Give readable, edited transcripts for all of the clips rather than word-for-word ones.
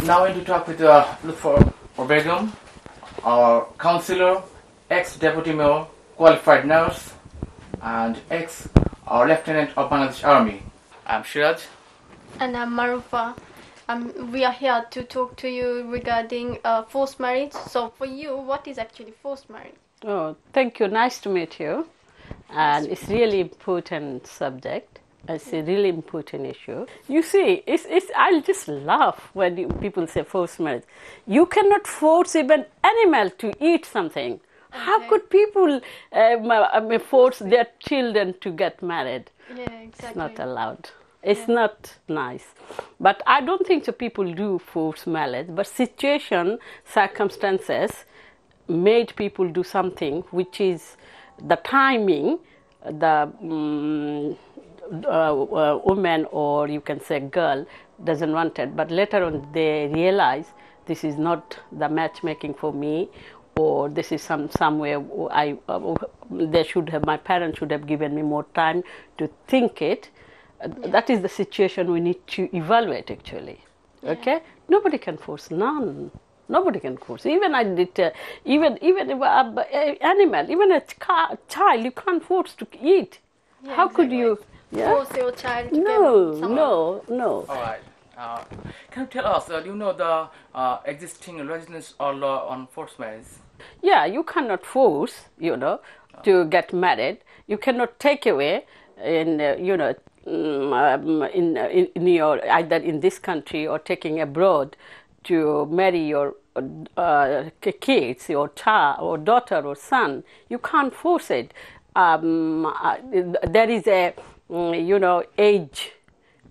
now I want to talk with Lutfa or Begum, our councillor, ex-deputy mayor, qualified nurse, and our lieutenant of Bangladesh Army. I'm Shiraj. And I'm Marufa. We are here to talk to you regarding forced marriage. So for you, what is actually forced marriage? Oh, thank you. Nice to meet you. And it's really important subject. It's a really important issue. You see, I'll just laugh when people say forced marriage. You cannot force even animal to eat something. Okay. How could people force their children to get married? Yeah, exactly. It's not allowed. It's not nice. But I don't think so people do force marriage. But situation, circumstances made people do something which is the timing, the woman or you can say girl doesn't want it, but later on they realize this is not the matchmaking for me, or this is somewhere they should have, my parents should have given me more time to think it. That is the situation we need to evaluate actually. Okay, nobody can force, none. Nobody can force. Even I did. Even animal, even a child, you can't force to eat. Yeah, how could you? Yeah? Force your child to No. All right. Can you tell us? Do you know the existing legislation or law on forced marriage? Yeah, you cannot force. To get married. You cannot take away. In your either in this country or taking abroad to marry your kids, your child or daughter or son. You can't force it. There is a age.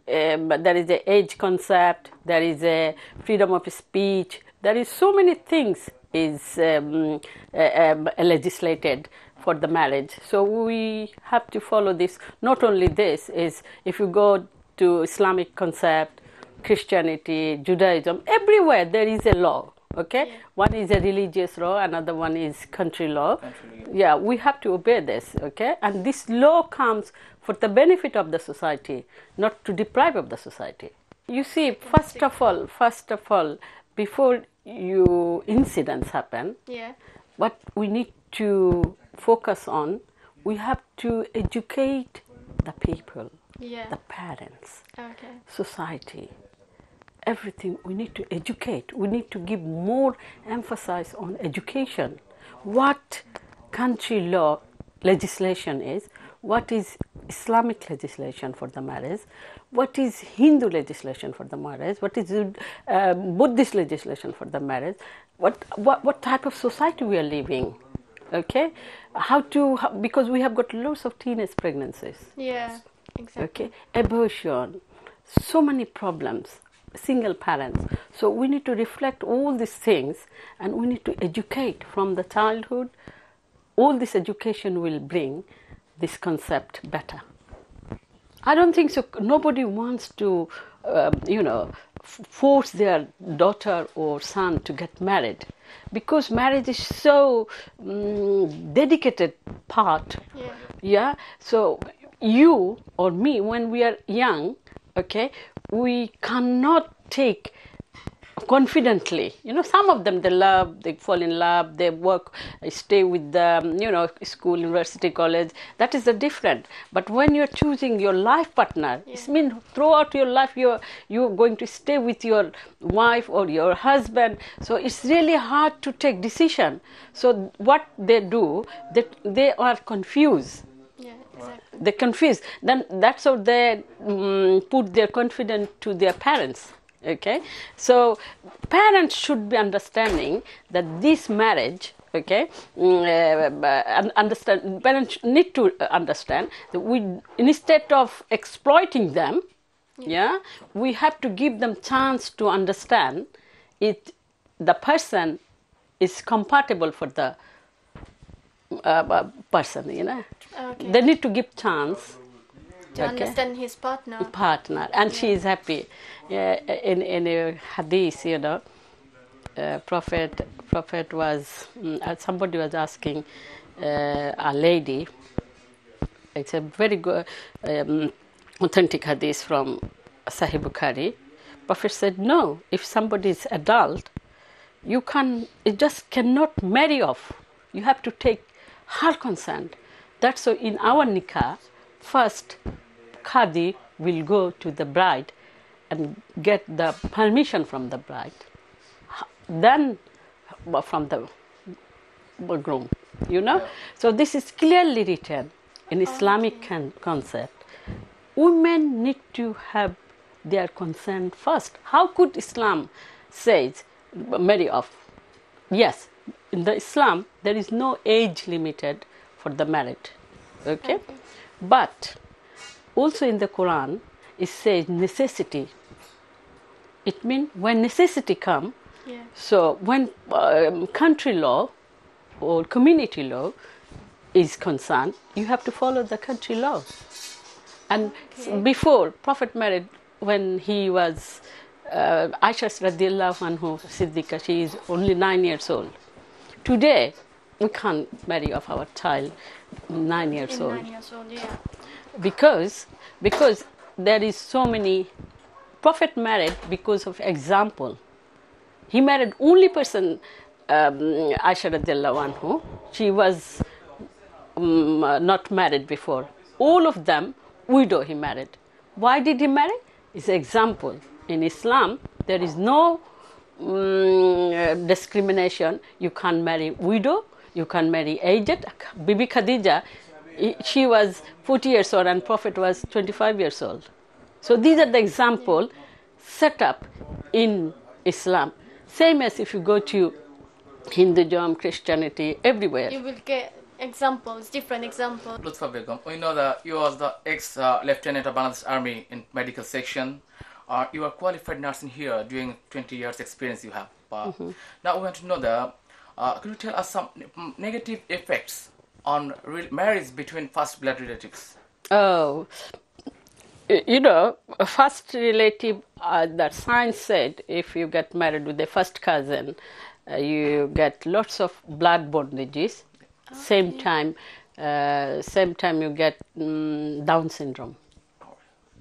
There is a age concept. There is a freedom of speech. There is so many things is legislated for the marriage. So we have to follow this. Not only this is if you go to Islamic concept, Christianity, Judaism, everywhere there is a law. Okay, one is a religious law, another one is country law. Yeah, we have to obey this. Okay, and this law comes for the benefit of the society, not to deprive of the society. You see, first of all, before incidents happen, what we need to focus on, we have to educate the people, the parents, society. Everything we need to educate. We need to give more emphasis on education. What country law legislation is, what is Islamic legislation for the marriage, what is Hindu legislation for the marriage, what is Buddhist legislation for the marriage, what type of society we are living. Okay, because we have got lots of teenage pregnancies. Yeah, exactly. Okay, abortion, so many problems. Single parents. So we need to reflect all these things and we need to educate from the childhood. All this education will bring this concept better. I don't think so. Nobody wants to, force their daughter or son to get married, because marriage is so dedicated part. Yeah. So you or me, when we are young, okay, we cannot take confidently. Some of them, they fall in love, they work, stay with the, school, university, college. That is the different. But when you're choosing your life partner, it means throughout your life you're going to stay with your wife or your husband. So it's really hard to take decision. So what they do, they are confused. Exactly. They're confused. Then that's how they put their confidence to their parents. Okay, so parents should be understanding that this marriage. Okay, parents need to understand that instead of exploiting them, we have to give them chance to understand it. The person is compatible for the person. Okay. They need to give chance to understand his partner, and she is happy. In a hadith, Prophet was somebody was asking a lady. It's a very good authentic hadith from Sahih Bukhari. Prophet said, no, if somebody is adult, you just cannot marry off. You have to take her consent. That's so in our nikah, first Qadi will go to the bride and get the permission from the bride, then from the groom, So this is clearly written in Islamic concept. Women need to have their consent first. How could Islam say marry off? Yes, in the Islam there is no age limited for the marriage. Okay? But also in the Quran it says necessity. It means when necessity comes, so when country law or community law is concerned, you have to follow the country law. And before, Prophet married when he was Aisha radiallahu anhu Siddiqa, she is only 9 years old. Today, we can't marry off our child 9 years old. 9 years old, yeah. Because there is so many. Prophet married because of example. He married only person, Aisha radiallahu anhu. She was not married before. All of them, widow he married. Why did he marry? It's example. In Islam, there is no discrimination. You can't marry widow. You can't marry aged. Bibi Khadija, she was 40 years old and Prophet was 25 years old. So these are the example set up in Islam. Same as if you go to Hinduism, Christianity, everywhere. You will get examples, different examples. Lutfa Begum, we know that you was the ex-lieutenant of Bangladesh Army in medical section. You are qualified nurse in here during 20 years experience you have. Now we want to know could you tell us some negative effects on marriage between first blood relatives? Oh, first relative, that science said if you get married with the first cousin, you get lots of blood-borne disease. Same time you get Down syndrome.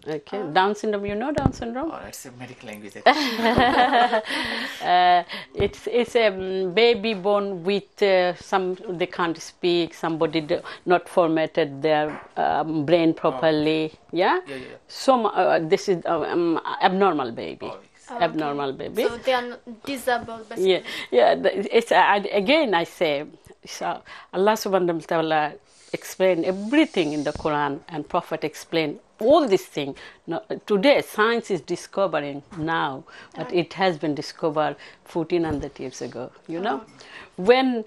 Okay, Down syndrome. You know Down syndrome? Oh, it's a medical language. It's a baby born with some they can't speak. Somebody not formatted their brain properly. Yeah. So this is abnormal baby. Abnormal baby. So they are disabled. Basically. Yeah. It's again I say. So Allah subhanahu wa ta'ala explained everything in the Quran and Prophet explained all these things. Now, today science is discovering now, but it has been discovered 1400 years ago. When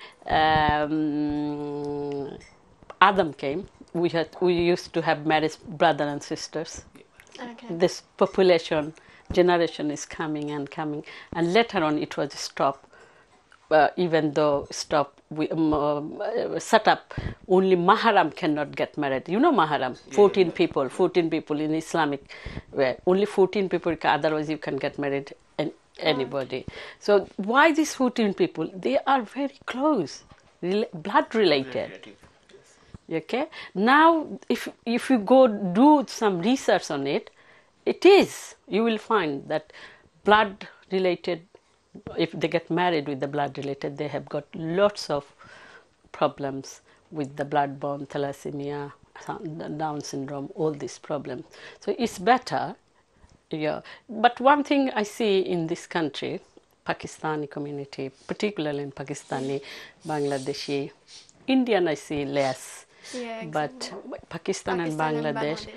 Adam came, we used to have marriage brother and sisters. This generation is coming, and later on it was stopped. Even though set up, only Maharam cannot get married. You know Maharam? 14 people in Islamic way. Only 14 people, otherwise you can get married anybody. So why these 14 people? They are very close, blood related. Okay? Now, if you go do some research on it, you will find that blood related, if they get married with the blood related, they have got lots of problems with the blood-borne thalassemia, Down syndrome, all these problems. So it's better, But one thing I see in this country, Pakistani community, particularly in Pakistani, Bangladeshi, Indian I see less. Yeah, exactly. But Pakistan and Bangladesh,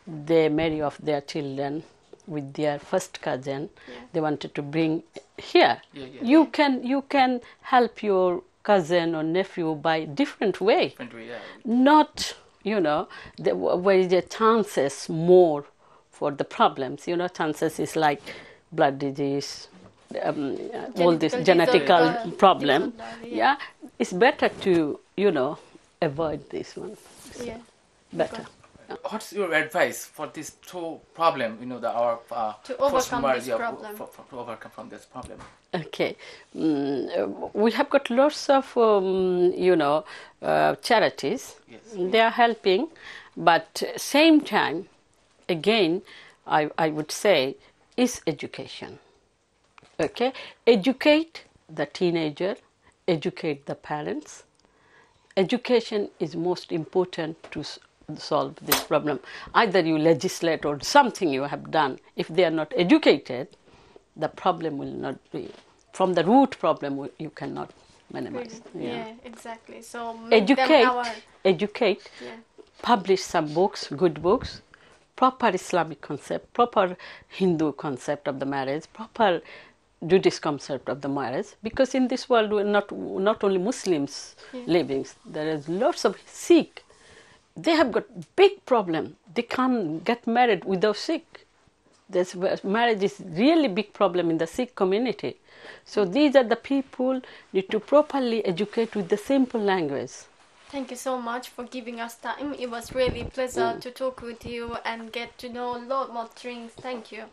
they marry off their children with their first cousin. They wanted to bring here. You can help your cousin or nephew by different way. Not, where is the chances more for the problems. Chances is like blood disease, all this genetical problem. Yeah, it's better to, avoid this one. Yeah. Better. What's your advice for this two problem? To overcome this problem. To overcome from this problem. Okay, we have got lots of charities. Yes. They are helping, but same time, again, I would say is education. Okay? Educate the teenager, educate the parents. Education is most important to solve this problem. Either you legislate or something you have done. If they are not educated, the problem will not be, from the root problem you cannot minimize. Really? Yeah, exactly. So educate, publish some books, good books, proper Islamic concept, proper Hindu concept of the marriage, proper Buddhist concept of the marriage, because in this world we're not only Muslims living, there is lots of Sikh. They have got big problem. They can't get married without Sikh. Marriage is really big problem in the Sikh community. So these are the people need to properly educate with the simple language. Thank you so much for giving us time. It was really a pleasure to talk with you and get to know a lot more things. Thank you.